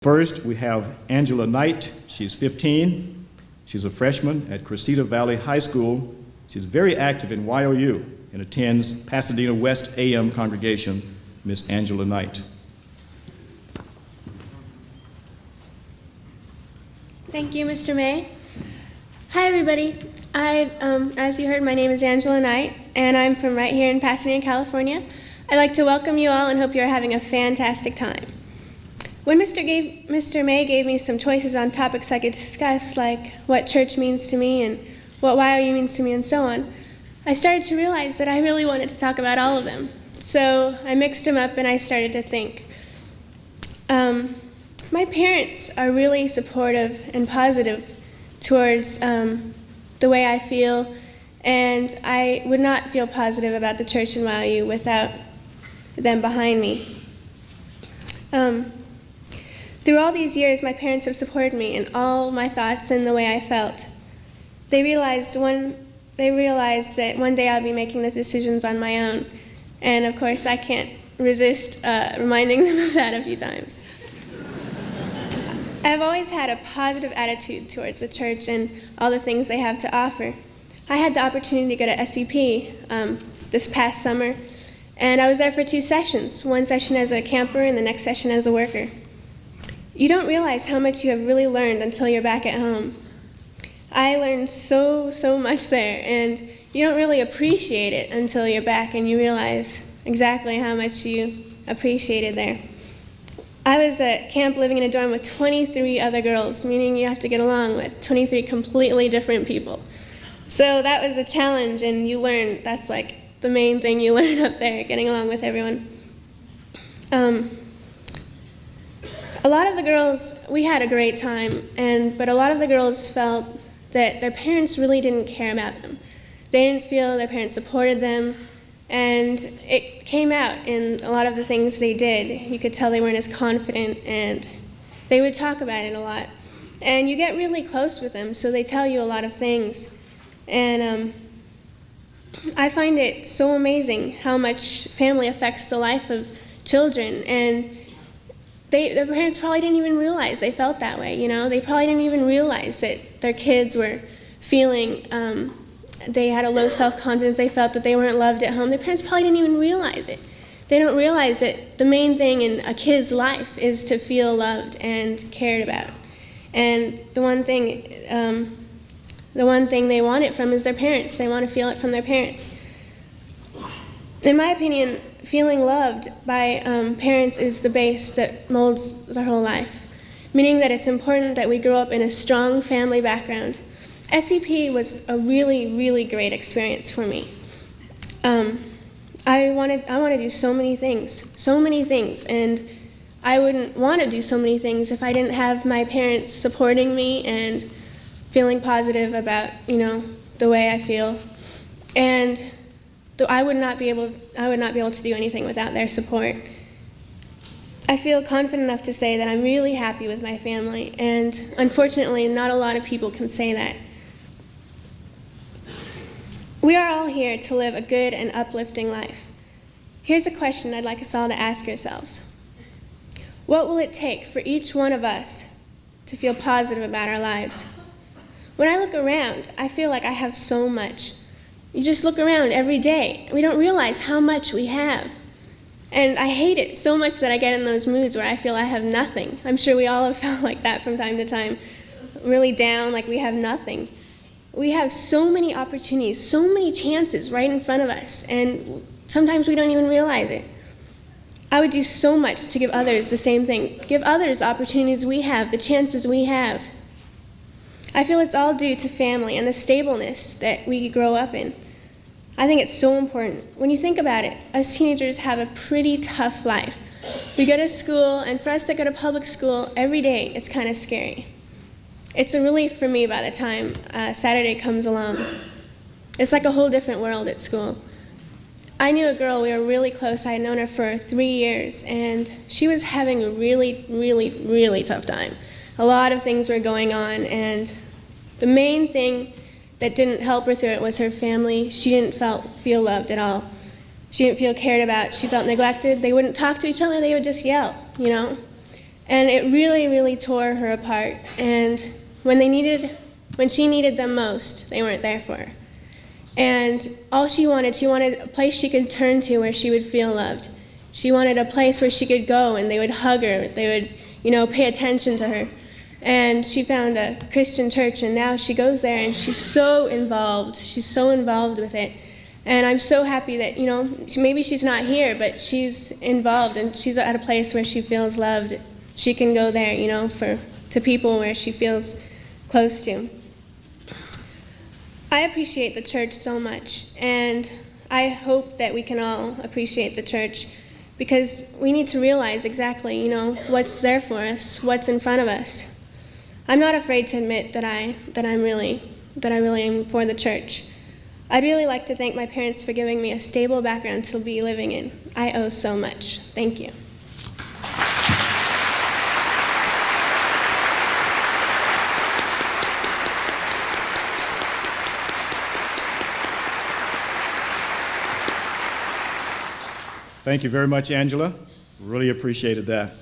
First, we have Angela Knight. She's 15. She's a freshman at Cressida Valley High School. She's very active in YOU and attends Pasadena West AM congregation. Miss Angela Knight. Thank you, Mr. May. Hi, everybody. As you heard, my name is Angela Knight, and I'm from right here in Pasadena, California. I'd like to welcome you all and hope you're having a fantastic time. When Mr. May gave me some choices on topics I could discuss, like what church means to me and what YOU means to me and so on, I started to realize that I really wanted to talk about all of them. So I mixed them up and I started to think. My parents are really supportive and positive towards the way I feel, and I would not feel positive about the church and YOU without them behind me. Through all these years, my parents have supported me in all my thoughts and the way I felt. They realized that one day I'd be making the decisions on my own, and of course I can't resist reminding them of that a few times. I've always had a positive attitude towards the church and all the things they have to offer. I had the opportunity to go to SEP this past summer, and I was there for 2 sessions, one session as a camper and the next session as a worker. You don't realize how much you have really learned until you're back at home. I learned so much there, and you don't really appreciate it until you're back and you realize exactly how much you appreciated there. I was at camp living in a dorm with 23 other girls, meaning you have to get along with 23 completely different people. So that was a challenge, and you learn, that's like the main thing you learn up there, getting along with everyone. A lot of the girls, we had a great time, but a lot of the girls felt that their parents really didn't care about them. They didn't feel their parents supported them, and it came out in a lot of the things they did. You could tell they weren't as confident, and they would talk about it a lot. And you get really close with them, so they tell you a lot of things. And I find it so amazing how much family affects the life of children, and their parents probably didn't even realize they felt that way, you know? They probably didn't even realize that their kids were feeling, they had a low self-confidence, they felt that they weren't loved at home. Their parents probably didn't even realize it. They don't realize that the main thing in a kid's life is to feel loved and cared about. And the one thing they want it from is their parents. They want to feel it from their parents. In my opinion, feeling loved by parents is the base that molds their whole life, meaning that it's important that we grow up in a strong family background. SEP was a really great experience for me. I want to do so many things, and I wouldn't want to do so many things if I didn't have my parents supporting me and feeling positive about, the way I feel. And I would not be able to do anything without their support. I feel confident enough to say that I'm really happy with my family, and unfortunately, not a lot of people can say that. We are all here to live a good and uplifting life. Here's a question I'd like us all to ask ourselves. What will it take for each one of us to feel positive about our lives? When I look around, I feel like I have so much. You just look around every day. We don't realize how much we have. And I hate it so much that I get in those moods where I feel I have nothing. I'm sure we all have felt like that from time to time, really down, like we have nothing. We have so many opportunities, so many chances right in front of us, and sometimes we don't even realize it. I would do so much to give others the same thing, give others the opportunities we have, the chances we have. I feel it's all due to family and the stableness that we grow up in. I think it's so important. When you think about it, us teenagers have a pretty tough life. We go to school, and for us to go to public school every day, it's kind of scary. It's a relief for me by the time Saturday comes along. It's like a whole different world at school. I knew a girl, we were really close. I had known her for 3 years, and she was having a really tough time. A lot of things were going on, and the main thing that didn't help her through it was her family. She didn't feel loved at all. She didn't feel cared about. She felt neglected. They wouldn't talk to each other. They would just yell, And it really, really tore her apart. And when she needed them most, they weren't there for her. And all she wanted a place she could turn to where she would feel loved. She wanted a place where she could go and they would hug her, they would, pay attention to her. And she found a Christian church, and now she goes there and she's so involved. She's so involved with it. And I'm so happy that, maybe she's not here, but she's involved and she's at a place where she feels loved. She can go there, to people where she feels close to. I appreciate the church so much, and I hope that we can all appreciate the church, because we need to realize exactly, what's there for us, what's in front of us. I'm not afraid to admit that I really am for the church. I'd really like to thank my parents for giving me a stable background to be living in. I owe so much. Thank you. Thank you very much, Angela. Really appreciated that.